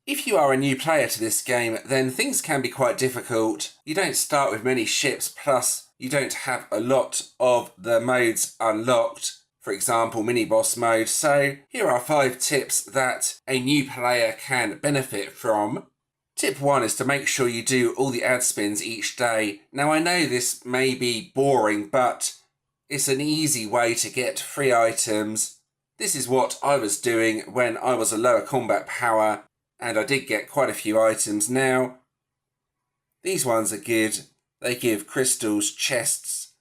If you are a new player to this game, then things can be quite difficult. You don't start with many ships, plus you don't have a lot of the modes unlocked. For example, mini-boss mode. So here are 5 tips that a new player can benefit from. Tip 1 is to make sure you do all the ad spins each day. Now I know this may be boring, but it's an easy way to get free items. This is what I was doing when I was a lower combat power, and I did get quite a few items. Now, these ones are good. They give crystals, chests.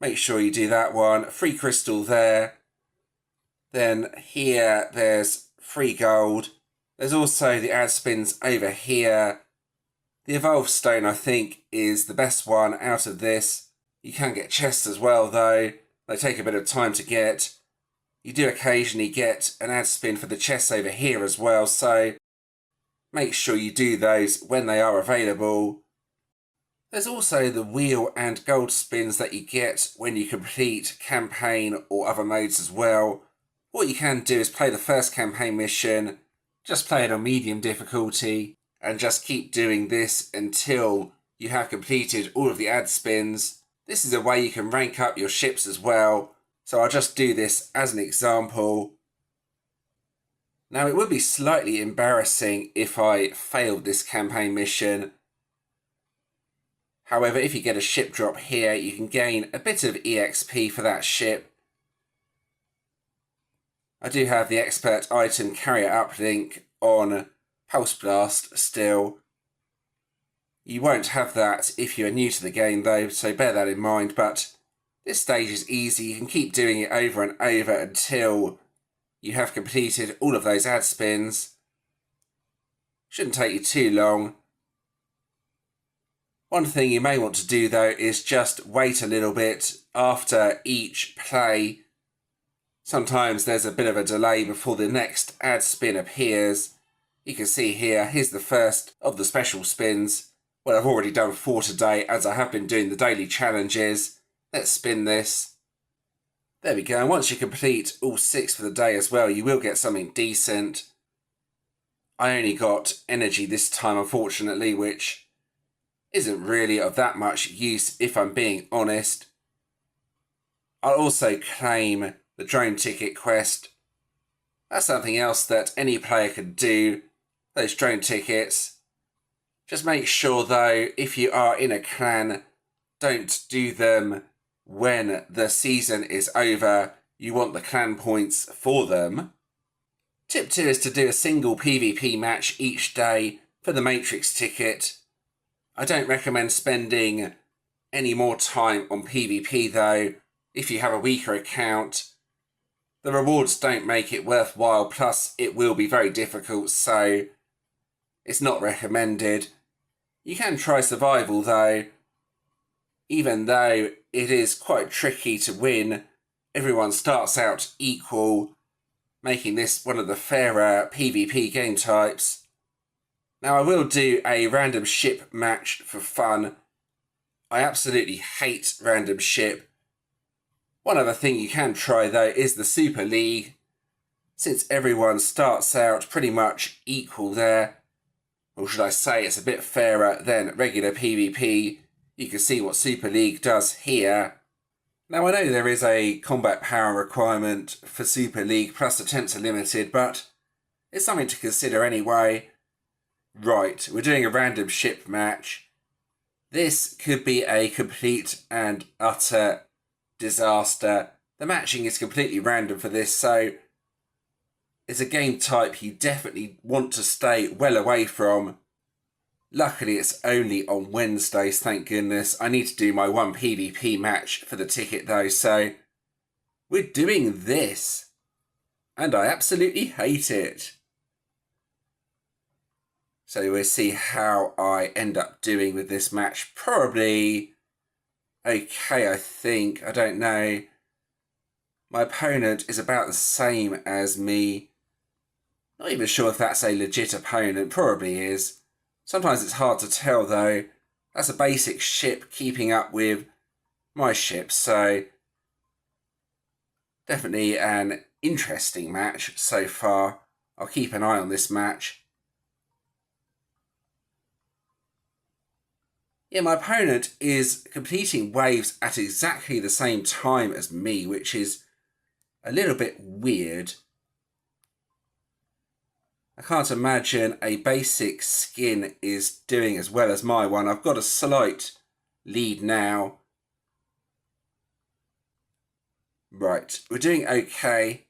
Make sure you do that one. Free crystal there. Then here there's free gold. There's also the ad spins over here. The evolved stone, I think, is the best one out of this. You can get chests as well, though. They take a bit of time to get. You do occasionally get an ad spin for the chests over here as well, so make sure you do those when they are available. There's also the wheel and gold spins that you get when you complete campaign or other modes as well. What you can do is play the first campaign mission, just play it on medium difficulty, and just keep doing this until you have completed all of the ad spins. This is a way you can rank up your ships as well, so I'll just do this as an example. Now it would be slightly embarrassing if I failed this campaign mission. However, if you get a ship drop here, you can gain a bit of EXP for that ship. I do have the expert item carrier uplink on Pulse Blast still. You won't have that if you are new to the game though, so bear that in mind, but this stage is easy. You can keep doing it over and over until you have completed all of those ad spins. Shouldn't take you too long. One thing you may want to do though is just wait a little bit after each play. Sometimes there's a bit of a delay before the next ad spin appears. You can see here, here's the first of the special spins. Well, I've already done 4 today as I have been doing the daily challenges. Let's spin this. There we go, and once you complete all 6 for the day as well, you will get something decent. I only got energy this time, unfortunately, which isn't really of that much use if I'm being honest. I'll also claim the drone ticket quest. That's something else that any player could do, those drone tickets. Just make sure though, if you are in a clan, don't do them when the season is over. You want the clan points for them. Tip 2 is to do a single PvP match each day for the Matrix ticket. I don't recommend spending any more time on PvP though, if you have a weaker account. The rewards don't make it worthwhile, plus it will be very difficult, so it's not recommended. You can try survival though. Even though it is quite tricky to win, everyone starts out equal, making this one of the fairer PvP game types. Now I will do a random ship match for fun. I absolutely hate random ship. One other thing you can try though is the Super League. Since everyone starts out pretty much equal there, or should I say it's a bit fairer than regular PvP, you can see what Super League does here. Now I know there is a combat power requirement for Super League, plus attempts are limited, but it's something to consider anyway. Right, we're doing a random ship match. This could be a complete and utter disaster. The matching is completely random for this, so it's a game type you definitely want to stay well away from. Luckily it's only on Wednesdays, thank goodness. I need to do my 1 PvP match for the ticket though, so we're doing this. And I absolutely hate it. So we'll see how I end up doing with this match. Probably okay, I think. I don't know. My opponent is about the same as me. Not even sure if that's a legit opponent. Probably is. Sometimes it's hard to tell though. That's a basic ship keeping up with my ship, so definitely an interesting match so far. I'll keep an eye on this match. Yeah, my opponent is completing waves at exactly the same time as me, which is a little bit weird. I can't imagine a basic skin is doing as well as my one. I've got a slight lead now. Right, we're doing okay.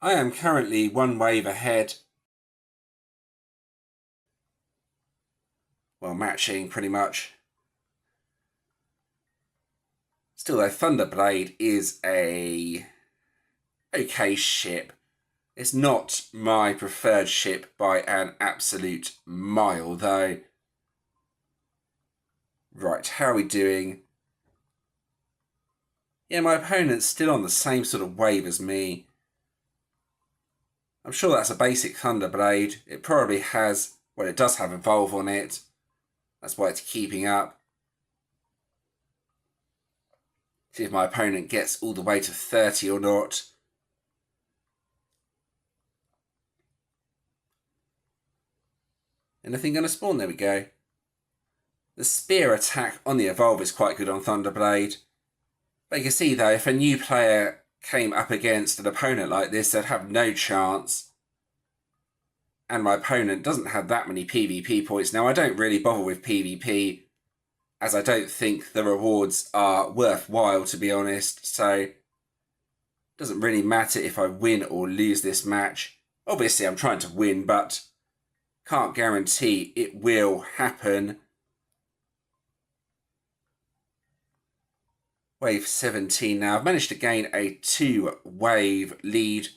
I am currently one wave ahead. Well, matching pretty much. Still though, Thunderblade is a okay ship. It's not my preferred ship by an absolute mile though. Right, how are we doing? Yeah, my opponent's still on the same sort of wave as me. I'm sure that's a basic Thunderblade. It probably has, well, it does have Evolve on it. That's why it's keeping up. See if my opponent gets all the way to 30 or not. Anything going to spawn? There we go. The spear attack on the Evolve is quite good on Thunderblade. But you can see though, if a new player came up against an opponent like this, they'd have no chance. And my opponent doesn't have that many PvP points. Now, I don't really bother with PvP, as I don't think the rewards are worthwhile, to be honest. So, it doesn't really matter if I win or lose this match. Obviously, I'm trying to win, but can't guarantee it will happen. Wave 17 now. I've managed to gain a 2-wave lead.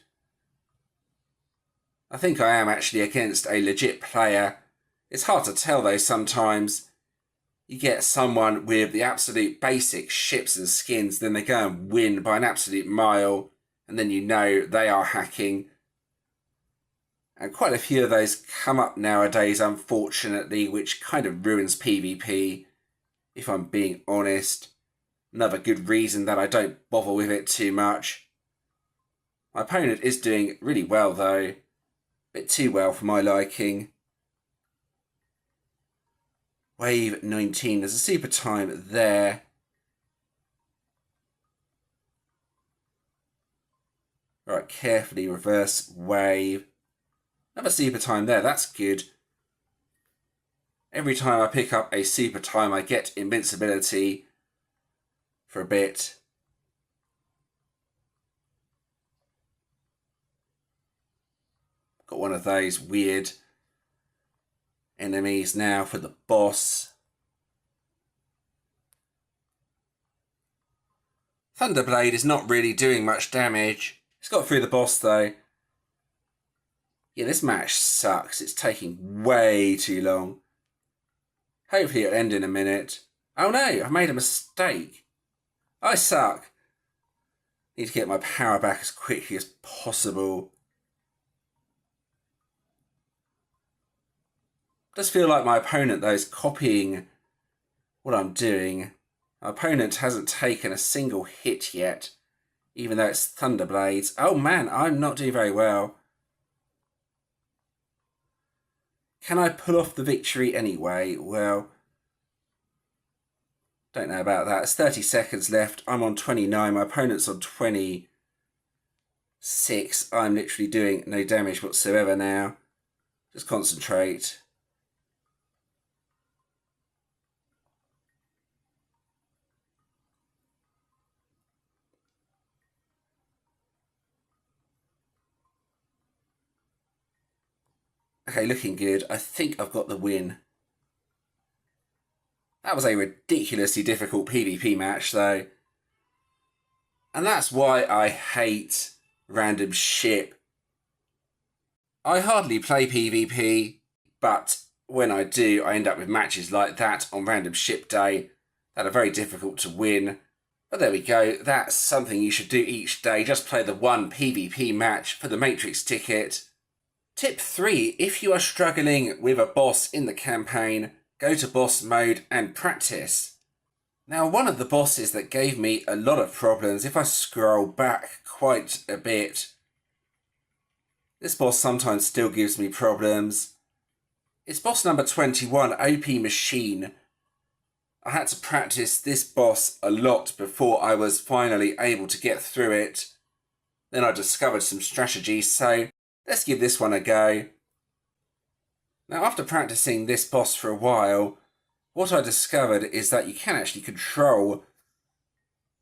I think I am actually against a legit player. It's hard to tell though sometimes. You get someone with the absolute basic ships and skins, then they go and win by an absolute mile, and then you know they are hacking. And quite a few of those come up nowadays, unfortunately, which kind of ruins PvP, if I'm being honest. Another good reason that I don't bother with it too much. My opponent is doing really well though. A bit too well for my liking. Wave 19, there's a super time there. Right, carefully reverse wave. Another super time there, that's good. Every time I pick up a super time, I get invincibility for a bit. Got one of those weird enemies now for the boss. Thunderblade is not really doing much damage. It's got through the boss though. Yeah, this match sucks. It's taking way too long. Hopefully it'll end in a minute. Oh no, I've made a mistake. I suck. Need to get my power back as quickly as possible. Does feel like my opponent though is copying what I'm doing. My opponent hasn't taken a single hit yet, even though it's Thunderblades. Oh man, I'm not doing very well. Can I pull off the victory anyway? Well, don't know about that. It's 30 seconds left. I'm on 29. My opponent's on 26. I'm literally doing no damage whatsoever now. Just concentrate. Okay, looking good. I think I've got the win. That was a ridiculously difficult PvP match, though. And that's why I hate random ship. I hardly play PvP, but when I do, I end up with matches like that on random ship day that are very difficult to win. But there we go. That's something you should do each day. Just play the one PvP match for the Matrix ticket. Tip 3. If you are struggling with a boss in the campaign, go to boss mode and practice. Now, one of the bosses that gave me a lot of problems, if I scroll back quite a bit, this boss sometimes still gives me problems, It's boss number 21, OP Machine. I had to practice this boss a lot before I was finally able to get through it. Then I discovered some strategies, so let's give this one a go. Now, after practicing this boss for a while, what I discovered is that you can actually control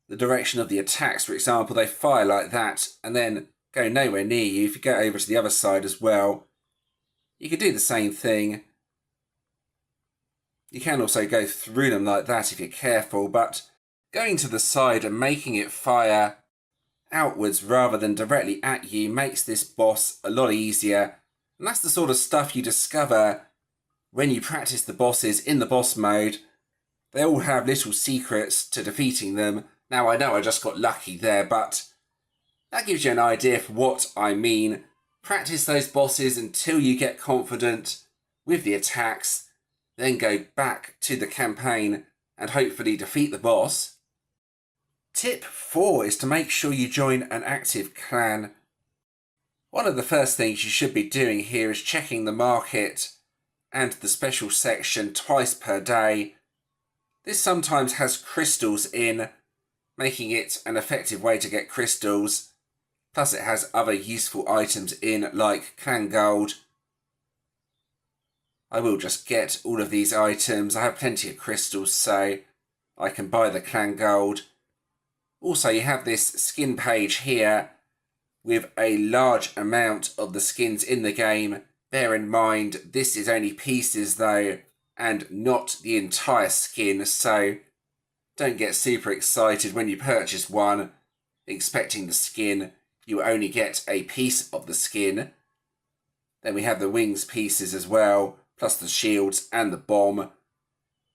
the direction of the attacks. For example, they fire like that and then go nowhere near you. If you go over to the other side as well, you can do the same thing. You can also go through them like that if you're careful, but going to the side and making it fire outwards rather than directly at you makes this boss a lot easier. And that's the sort of stuff you discover when you practice the bosses in the boss mode. They all have little secrets to defeating them. Now, I know I just got lucky there, but that gives you an idea of what I mean. Practice those bosses until you get confident with the attacks, then go back to the campaign and hopefully defeat the boss. Tip 4 is to make sure you join an active clan. One of the first things you should be doing here is checking the market and the special section twice per day. This sometimes has crystals in, making it an effective way to get crystals. Plus it has other useful items in, like clan gold. I will just get all of these items. I have plenty of crystals, so I can buy the clan gold. Also, you have this skin page here with a large amount of the skins in the game. Bear in mind, this is only pieces though, and not the entire skin, so don't get super excited when you purchase one, expecting the skin. You only get a piece of the skin. Then we have the wings pieces as well, plus the shields and the bomb.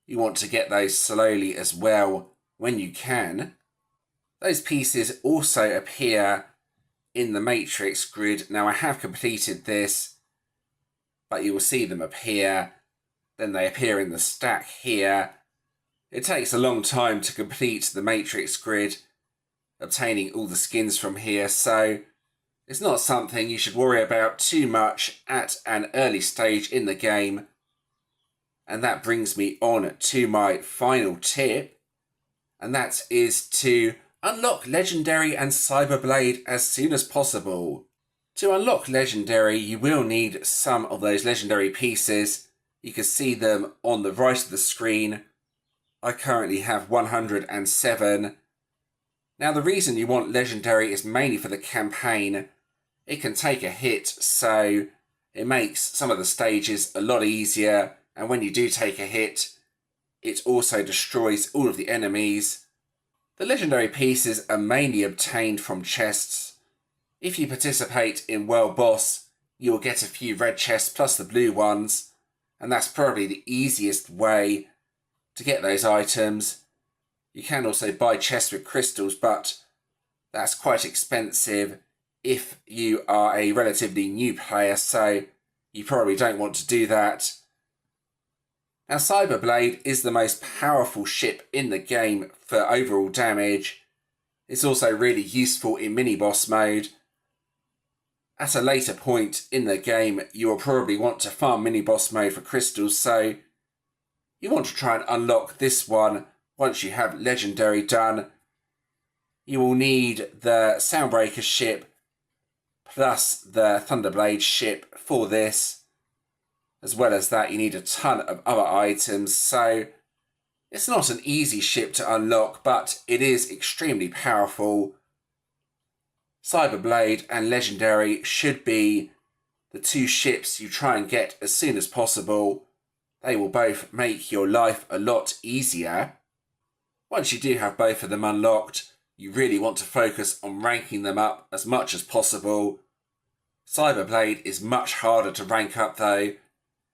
You want to get those slowly as well when you can. Those pieces also appear in the matrix grid. Now, I have completed this, but you will see them appear. Then they appear in the stack here. It takes a long time to complete the matrix grid, obtaining all the skins from here, so it's not something you should worry about too much at an early stage in the game. And that brings me on to my final tip, and that is to unlock Legendary and Cyberblade as soon as possible. To unlock Legendary, you will need some of those Legendary pieces. You can see them on the right of the screen. I currently have 107. Now, the reason you want Legendary is mainly for the campaign. It can take a hit, so it makes some of the stages a lot easier. And when you do take a hit, it also destroys all of the enemies. The Legendary pieces are mainly obtained from chests. If you participate in World Boss, you will get a few red chests plus the blue ones, and that's probably the easiest way to get those items. You can also buy chests with crystals, but that's quite expensive if you are a relatively new player, so you probably don't want to do that. Now, Cyberblade is the most powerful ship in the game for overall damage. It's also really useful in mini-boss mode. At a later point in the game, you will probably want to farm mini-boss mode for crystals, so you want to try and unlock this one once you have Legendary done. You will need the Soundbreaker ship plus the Thunderblade ship for this. As well as that, you need a ton of other items, so it's not an easy ship to unlock, but it is extremely powerful. Cyberblade and Legendary should be the two ships you try and get as soon as possible. They will both make your life a lot easier. Once you do have both of them unlocked, you really want to focus on ranking them up as much as possible. Cyberblade is much harder to rank up though,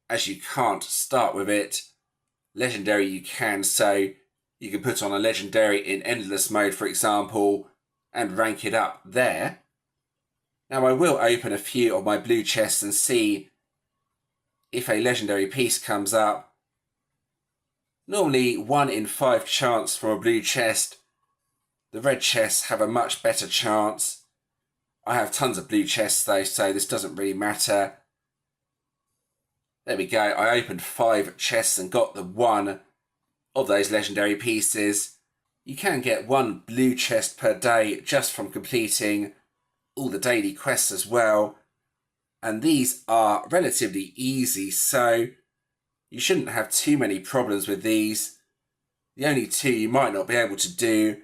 as you can't start with it. Legendary you can, so you can put on a Legendary in Endless mode, for example, and rank it up there. Now, I will open a few of my blue chests and see if a Legendary piece comes up. Normally 1 in 5 chance from a blue chest. The red chests have a much better chance. I have tons of blue chests though, so this doesn't really matter. There we go. I opened 5 chests and got the 1 of those legendary pieces. You can get 1 blue chest per day just from completing all the daily quests as well. And these are relatively easy, so you shouldn't have too many problems with these. The only 2 you might not be able to do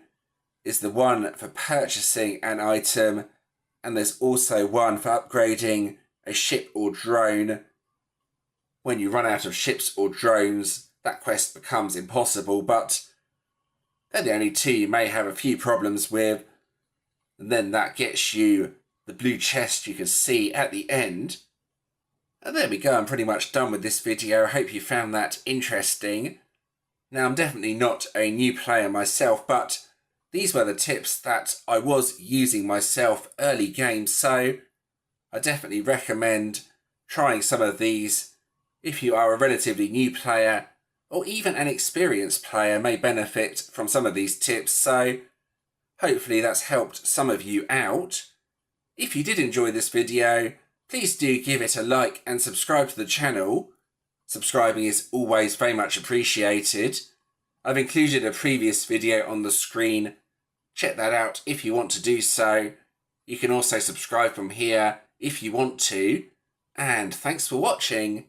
is the one for purchasing an item, and there's also one for upgrading a ship or drone. When you run out of ships or drones, that quest becomes impossible, but they're the only 2 you may have a few problems with. And then that gets you the blue chest you can see at the end. And there we go, I'm pretty much done with this video. I hope you found that interesting. Now, I'm definitely not a new player myself, but these were the tips that I was using myself early game, so I definitely recommend trying some of these. If you are a relatively new player, or even an experienced player may benefit from some of these tips, so hopefully that's helped some of you out. If you did enjoy this video, please do give it a like and subscribe to the channel. Subscribing is always very much appreciated. I've included a previous video on the screen. Check that out if you want to do so. You can also subscribe from here if you want to. And thanks for watching.